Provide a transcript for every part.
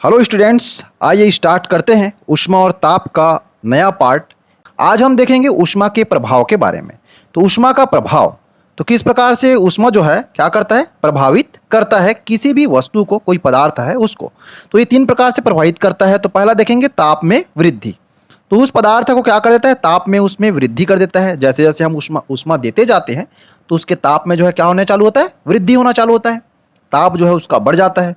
Hello students, आइए start करते हैं ऊष्मा और ताप का नया पार्ट। आज हम देखेंगे ऊष्मा के प्रभाव के बारे में। तो ऊष्मा का प्रभाव, तो किस प्रकार से ऊष्मा जो है क्या करता है, प्रभावित करता है किसी भी वस्तु को, कोई पदार्थ है उसको। तो ये तीन प्रकार से प्रभावित करता है। तो पहला देखेंगे ताप में वृद्धि। तो उस पदार्थ को क्या कर देता है, ताप में उसमें वृद्धि कर देता है। जैसे जैसे हम ऊष्मा ऊष्मा देते जाते हैं तो उसके ताप में जो है क्या होने चालू होता है, वृद्धि होना चालू होता है, ताप जो है उसका बढ़ जाता है।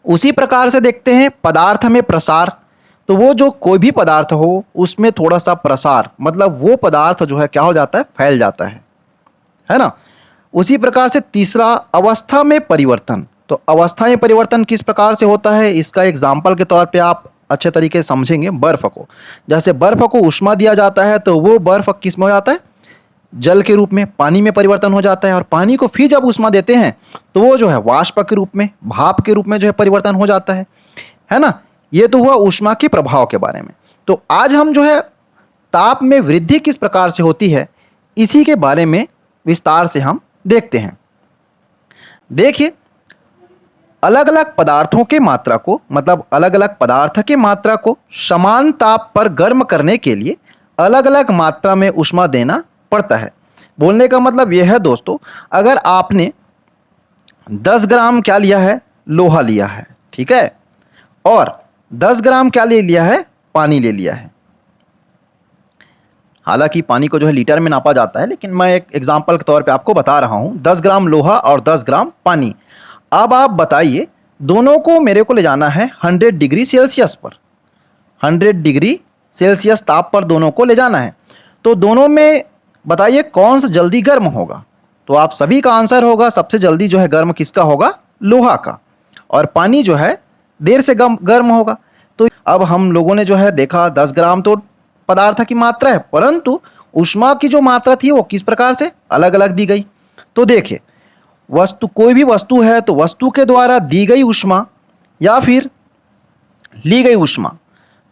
उसी प्रकार से देखते हैं पदार्थ में प्रसार। तो वो जो कोई भी पदार्थ हो उसमें थोड़ा सा प्रसार, मतलब वो पदार्थ जो है क्या हो जाता है, फैल जाता है ना। उसी प्रकार से तीसरा अवस्था में परिवर्तन। तो अवस्था में परिवर्तन किस प्रकार से होता है, इसका एग्जाम्पल के तौर पे आप अच्छे तरीके से समझेंगे बर्फ को। जैसे बर्फ को ऊष्मा दिया जाता है तो वो बर्फ किस में हो जाता है, जल के रूप में, पानी में परिवर्तन हो जाता है। और पानी को फिर जब ऊष्मा देते हैं तो वो जो है वाष्प के रूप में, भाप के रूप में जो है परिवर्तन हो जाता है ना। ये तो हुआ ऊष्मा के प्रभाव के बारे में। तो आज हम जो है ताप में वृद्धि किस प्रकार से होती है इसी के बारे में विस्तार से हम देखते हैं। देखिए, अलग अलग पदार्थों के मात्रा को, मतलब अलग अलग पदार्थ के मात्रा को समान ताप पर गर्म करने के लिए अलग अलग मात्रा में ऊष्मा देना पड़ता है। बोलने का मतलब यह है दोस्तों, अगर आपने 10 ग्राम क्या लिया है, लोहा लिया है, ठीक है, और 10 ग्राम क्या ले लिया है, पानी ले लिया है। हालांकि पानी को जो है लीटर में नापा जाता है, लेकिन मैं एक एग्जांपल के तौर पे आपको बता रहा हूं। 10 ग्राम लोहा और 10 ग्राम पानी। अब आप बताइए, दोनों को मेरे को ले जाना है 100 डिग्री सेल्सियस पर, 100 डिग्री सेल्सियस ताप पर दोनों को ले जाना है। तो दोनों में बताइए कौन सा जल्दी गर्म होगा। तो आप सभी का आंसर होगा सबसे जल्दी जो है गर्म किसका होगा, लोहा का। और पानी जो है देर से गर्म होगा। तो अब हम लोगों ने जो है देखा 10 ग्राम तो पदार्थ की मात्रा है, परंतु ऊष्मा की जो मात्रा थी वो किस प्रकार से अलग अलग दी गई। तो देखिए, वस्तु, कोई भी वस्तु है तो वस्तु के द्वारा दी गई ऊष्मा या फिर ली गई ऊष्मा,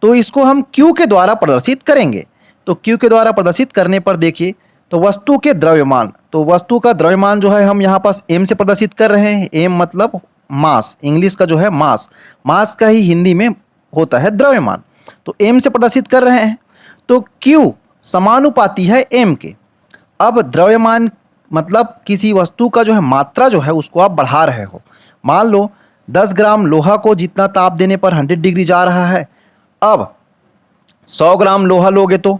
तो इसको हम Q के द्वारा प्रदर्शित करेंगे। तो Q के द्वारा प्रदर्शित करने पर देखिए, तो वस्तु के द्रव्यमान, तो वस्तु का द्रव्यमान जो है हम यहाँ पास m से प्रदर्शित कर रहे हैं। m मतलब मास, इंग्लिश का जो है मास, मास का ही हिंदी में होता है द्रव्यमान। तो m से प्रदर्शित कर रहे हैं। तो Q समानुपाती है m के। अब द्रव्यमान मतलब किसी वस्तु का जो है मात्रा जो है उसको आप बढ़ा रहे हो। मान लो 10 ग्राम लोहा को जितना ताप देने पर 100 डिग्री जा रहा है, अब 100 ग्राम लोहा लोगे तो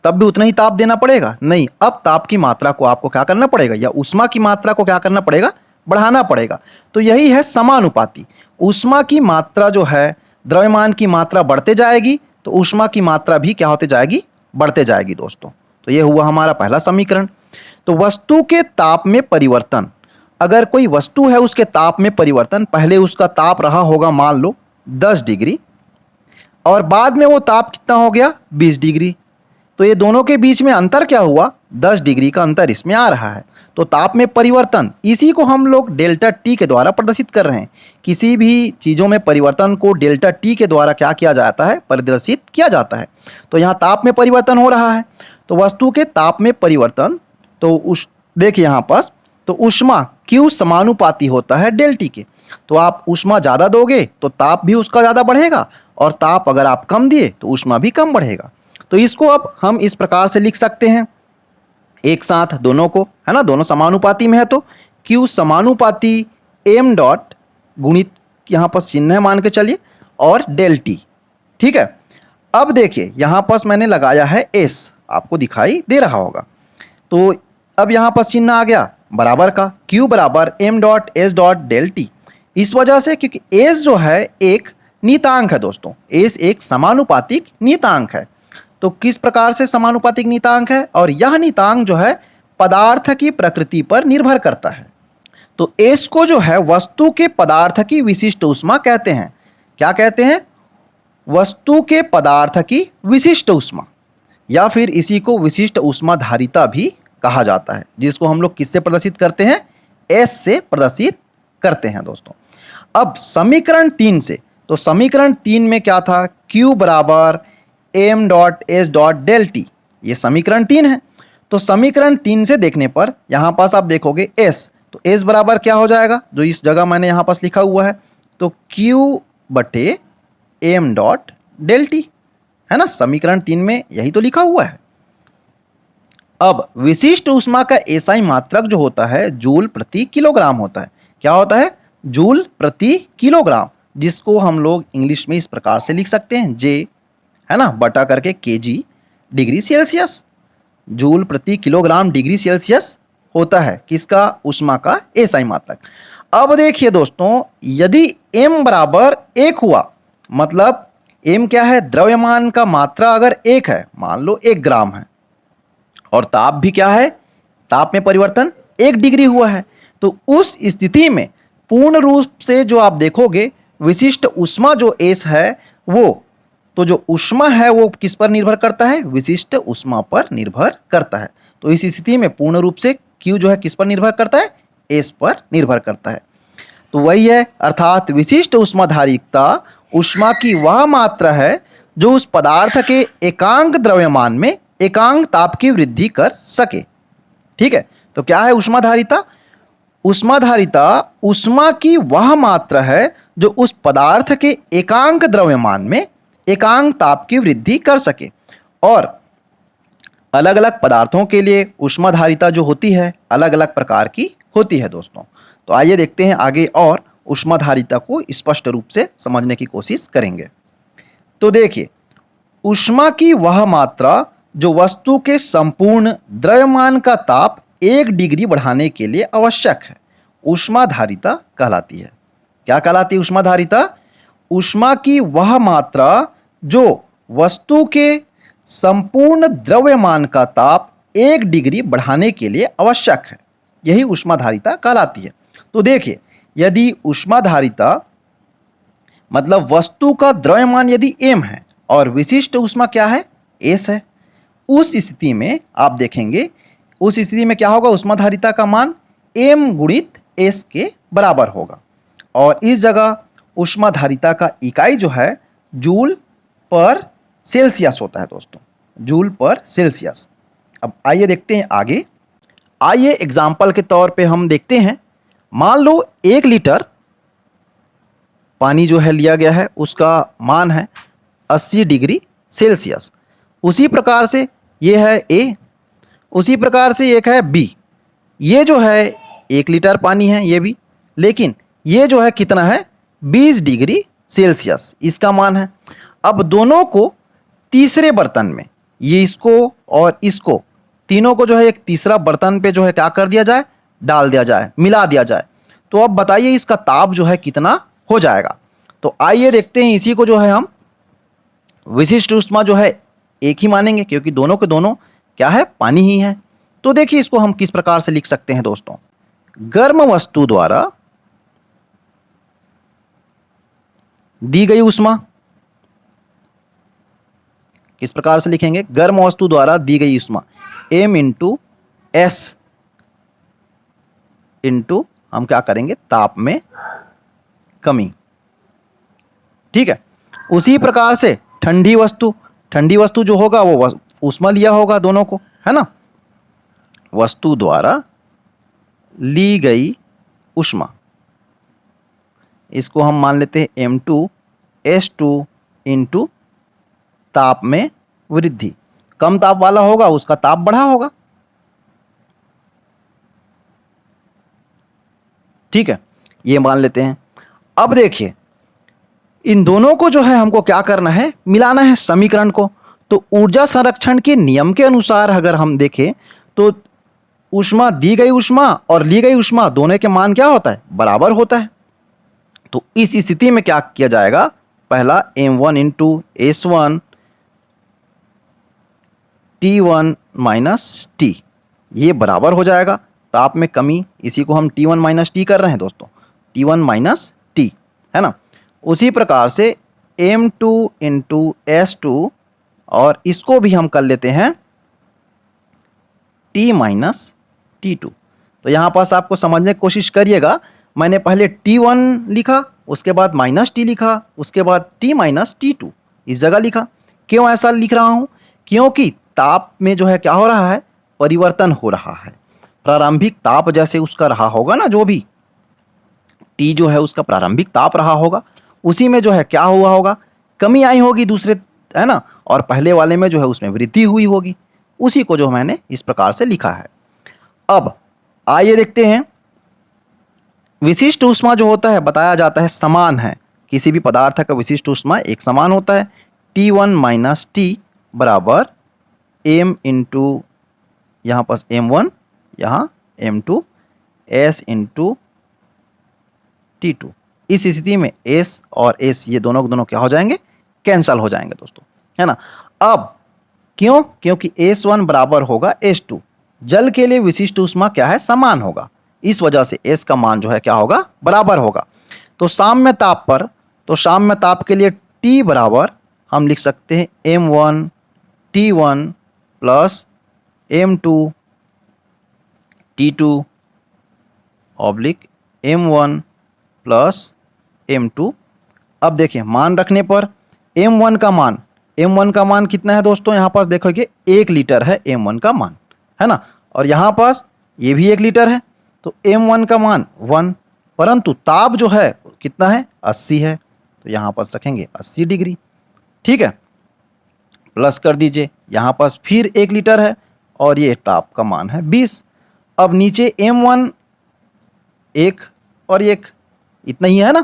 तब भी उतना ही ताप देना पड़ेगा? नहीं, अब ताप की मात्रा को आपको क्या करना पड़ेगा, या ऊष्मा की मात्रा को क्या करना पड़ेगा, बढ़ाना पड़ेगा। तो यही है समानुपाती। ऊष्मा की मात्रा जो है, द्रव्यमान की मात्रा बढ़ते जाएगी तो ऊष्मा की मात्रा भी क्या होते जाएगी, बढ़ते जाएगी दोस्तों। तो ये हुआ हमारा पहला समीकरण। तो वस्तु के ताप में परिवर्तन, अगर कोई वस्तु है उसके ताप में परिवर्तन, पहले उसका ताप रहा होगा मान लो 10 डिग्री और बाद में वो ताप कितना हो गया, 20 डिग्री। तो ये दोनों के बीच में अंतर क्या हुआ, 10 डिग्री का अंतर इसमें आ रहा है। तो ताप में परिवर्तन, इसी को हम लोग डेल्टा टी के द्वारा प्रदर्शित कर रहे हैं। किसी भी चीज़ों में परिवर्तन को डेल्टा टी के द्वारा क्या किया जाता है, प्रदर्शित किया जाता है। तो यहाँ ताप में परिवर्तन हो रहा है, तो वस्तु के ताप में परिवर्तन, तो देखिए यहाँ पास, तो ऊष्मा Q समानुपाती होता है डेल्टी के। तो आप ऊष्मा ज़्यादा दोगे तो ताप भी उसका ज़्यादा बढ़ेगा, और ताप अगर आप कम दिए तो ऊष्मा भी कम बढ़ेगा। तो इसको अब हम इस प्रकार से लिख सकते हैं एक साथ दोनों को, है ना, दोनों समानुपाती में है तो Q समानुपाती m डॉट गुणित, यहाँ पर चिन्ह है मान के चलिए, और डेल टी, ठीक है। अब देखिए यहाँ पास मैंने लगाया है s, आपको दिखाई दे रहा होगा। तो अब यहाँ पर चिन्ह आ गया बराबर का, Q बराबर m dot s dot del t. इस वजह से क्योंकि s जो है एक नियतांक है दोस्तों, s एक समानुपातिक नियतांक है। तो किस प्रकार से समानुपातिक नियतांक है, और यह नियतांक जो है पदार्थ की प्रकृति पर निर्भर करता है। तो s को जो है वस्तु के पदार्थ की विशिष्ट ऊष्मा कहते हैं। क्या कहते हैं, वस्तु के पदार्थ की विशिष्ट ऊष्मा, या फिर इसी को विशिष्ट ऊष्माधारिता भी कहा जाता है, जिसको हम लोग किससे प्रदर्शित करते हैं, s से प्रदर्शित करते हैं दोस्तों। अब समीकरण 3 से, तो समीकरण 3 में क्या था, Q बराबर m dot s dot del t, ये समीकरण 3 है। तो समीकरण 3 से देखने पर यहाँ पास आप देखोगे s, तो s बराबर क्या हो जाएगा, जो इस जगह मैंने यहाँ पास लिखा हुआ है, तो Q बटे एम डॉट डेल टी, है ना। समीकरण 3 में यही तो लिखा हुआ है। अब विशिष्ट ऊष्मा का एसआई मात्रक जो होता है जूल प्रति किलोग्राम होता है। क्या होता है? जूल प्रति किलोग्राम, जिसको हम लोग इंग्लिश में इस प्रकार से लिख सकते हैं, जे, है ना, बटा करके केजी डिग्री सेल्सियस। जूल प्रति किलोग्राम डिग्री सेल्सियस होता है किसका? ऊष्मा का एसआई मात्रक। अब देखिए दोस्तों, यदि m बराबर 1 हुआ, मतलब m क्या है? द्रव्यमान का मात्रा अगर 1 है, मान लो 1 ग्राम है, और ताप भी क्या है? ताप में परिवर्तन 1 डिग्री हुआ है, तो उस स्थिति में पूर्ण रूप से जो आप देखोगे विशिष्ट ऊष्मा जो एस है वो, तो जो ऊष्मा है वो किस पर निर्भर करता है? विशिष्ट ऊष्मा पर निर्भर करता है। तो इस स्थिति में पूर्ण रूप से Q जो है किस पर निर्भर करता है? एस पर निर्भर करता है। तो वही है, अर्थात विशिष्ट ऊष्माधारिता ऊष्मा की वह मात्रा है जो उस पदार्थ के एकांक द्रव्यमान में एकांक ताप की वृद्धि कर सके। ठीक है, तो क्या है ऊष्माधारिता? ऊष्माधारिता ऊष्मा की वह मात्रा है जो उस पदार्थ के एकांक द्रव्यमान में एकांक ताप की वृद्धि कर सके। और अलग अलग पदार्थों के लिए ऊष्माधारिता जो होती है अलग अलग प्रकार की होती है दोस्तों। तो आइए देखते हैं आगे और ऊष्माधारिता को स्पष्ट रूप से समझने की कोशिश करेंगे। तो देखिए, ऊष्मा की वह मात्रा जो वस्तु के संपूर्ण द्रव्यमान का ताप 1 डिग्री बढ़ाने के लिए आवश्यक है, ऊष्माधारिता कहलाती है। क्या कहलाती है ऊष्माधारिता? ऊष्मा की वह मात्रा जो वस्तु के संपूर्ण द्रव्यमान का ताप 1 डिग्री बढ़ाने के लिए आवश्यक है, यही ऊष्माधारिता कहलाती है। तो देखिए, यदि ऊष्माधारिता मतलब वस्तु का द्रव्यमान यदि m है और विशिष्ट ऊष्मा क्या है? s है, उस स्थिति में आप देखेंगे, उस स्थिति में क्या होगा? ऊष्माधारिता का मान m गुणित s के बराबर होगा। और इस जगह ऊष्माधारिता का इकाई जो है जूल पर सेल्सियस होता है दोस्तों, जूल पर सेल्सियस। अब आइए देखते हैं आगे। आइए एग्जाम्पल के तौर पे हम देखते हैं, मान लो 1 लीटर पानी जो है लिया गया है, उसका मान है 80 डिग्री सेल्सियस। उसी प्रकार से ये है ए, उसी प्रकार से एक है बी। ये जो है 1 लीटर पानी है ये भी, लेकिन ये जो है कितना है? 20 डिग्री सेल्सियस इसका मान है। अब दोनों को तीसरे बर्तन में, ये इसको और इसको, तीनों को जो है एक तीसरा बर्तन पे जो है क्या कर दिया जाए? डाल दिया जाए, मिला दिया जाए। तो अब बताइए इसका ताप जो है कितना हो जाएगा? तो आइए देखते हैं, इसी को जो है हम विशिष्ट ऊष्मा जो है एक ही मानेंगे, क्योंकि दोनों के दोनों क्या है? पानी ही है। तो देखिए इसको हम किस प्रकार से लिख सकते हैं दोस्तों। गर्म वस्तु द्वारा दी गई ऊष्मा, किस प्रकार से लिखेंगे? गर्म वस्तु द्वारा दी गई ऊष्मा m इंटू एस इंटू हम क्या करेंगे? ताप में कमी। ठीक है, उसी प्रकार से ठंडी वस्तु जो होगा वो ऊष्मा लिया होगा दोनों को, है ना। वस्तु द्वारा ली गई ऊष्मा, इसको हम मान लेते हैं m2s2 इंटू ताप में वृद्धि। कम ताप वाला होगा उसका ताप बढ़ा होगा। ठीक है, ये मान लेते हैं। अब देखिए, इन दोनों को जो है हमको क्या करना है? मिलाना है समीकरण को। तो ऊर्जा संरक्षण के नियम के अनुसार अगर हम देखें तो ऊष्मा, दी गई ऊष्मा और ली गई ऊष्मा दोनों के मान क्या होता है? बराबर होता है। तो इस स्थिति में क्या किया जाएगा? पहला m1 into s1 T1 minus T, ये बराबर हो जाएगा ताप में कमी, इसी को हम T1 माइनस टी कर रहे हैं दोस्तों, T1 माइनस टी, है ना। उसी प्रकार से m2 इंटू s2 और इसको भी हम कर लेते हैं T माइनस T2। तो यहाँ पास आपको समझने की कोशिश करिएगा, मैंने पहले T1 लिखा, उसके बाद माइनस टी लिखा, उसके बाद T माइनस T2 इस जगह लिखा। क्यों ऐसा लिख रहा हूँ? क्योंकि ताप में जो है क्या हो रहा है? परिवर्तन हो रहा है। प्रारंभिक ताप जैसे उसका रहा होगा ना, जो भी T जो है उसका प्रारंभिक ताप रहा होगा, उसी में जो है क्या हुआ होगा, कमी आई होगी दूसरे, है ना, और पहले वाले में जो है उसमें वृद्धि हुई होगी। उसी को जो मैंने इस प्रकार से लिखा है। अब आइए देखते हैं, विशिष्ट ऊष्मा जो होता है बताया जाता है समान है, किसी भी पदार्थ का विशिष्ट ऊष्मा एक समान होता है। T1 माइनस टी बराबर m इंटू यहाँ पास m1, यहाँ m2, s इंटू T2। इस स्थिति में s और s ये दोनों के दोनों क्या हो जाएंगे, कैंसल हो जाएंगे दोस्तों, है ना। अब क्यों, क्योंकि S1 बराबर होगा S2, जल के लिए विशिष्ट ऊष्मा क्या है, समान होगा, इस वजह से S का मान जो है क्या होगा, बराबर होगा। तो साम्य ताप पर, तो साम्य ताप के लिए T बराबर हम लिख सकते हैं M1 T1 plus M2 T2 oblique M1 plus M2। अब देखिए मान रखने पर M1 का मान कितना है दोस्तों, यहाँ पास देखोगे 1 लीटर है M1 का मान, है ना, और यहाँ पास ये भी 1 लीटर है, तो M1 का मान 1, परंतु ताप जो है कितना है, 80 है, तो यहाँ पास रखेंगे 80 डिग्री, ठीक है। प्लस कर दीजिए, यहाँ पास फिर 1 लीटर है और ये ताप का मान है 20। अब नीचे M1 1 और 1 इतना ही है ना।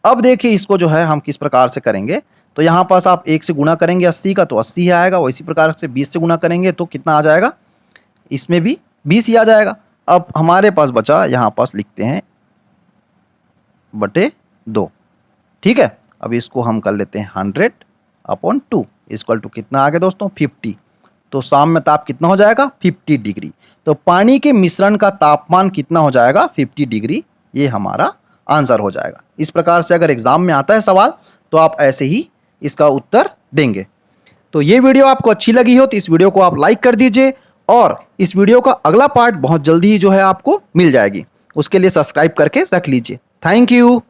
अब देखिए इसको जो है हम किस प्रकार से करेंगे, तो यहाँ पास आप 1 से गुणा करेंगे 80 का तो 80 ही आएगा, वैसी प्रकार से 20 से गुणा करेंगे तो कितना आ जाएगा, इसमें भी 20 ही आ जाएगा। अब हमारे पास बचा, यहाँ पास लिखते हैं बटे 2, ठीक है। अब इसको हम कर लेते हैं 100/2 इक्वल टू कितना आ गया दोस्तों, 50। तो साम्य ताप कितना हो जाएगा, 50 डिग्री। तो पानी के मिश्रण का तापमान कितना हो जाएगा, 50 डिग्री, ये हमारा आंसर हो जाएगा। इस प्रकार से अगर एग्जाम में आता है सवाल तो आप ऐसे ही इसका उत्तर देंगे। तो ये वीडियो आपको अच्छी लगी हो तो इस वीडियो को आप लाइक कर दीजिए, और इस वीडियो का अगला पार्ट बहुत जल्दी ही जो है आपको मिल जाएगी, उसके लिए सब्सक्राइब करके रख लीजिए। Thank you.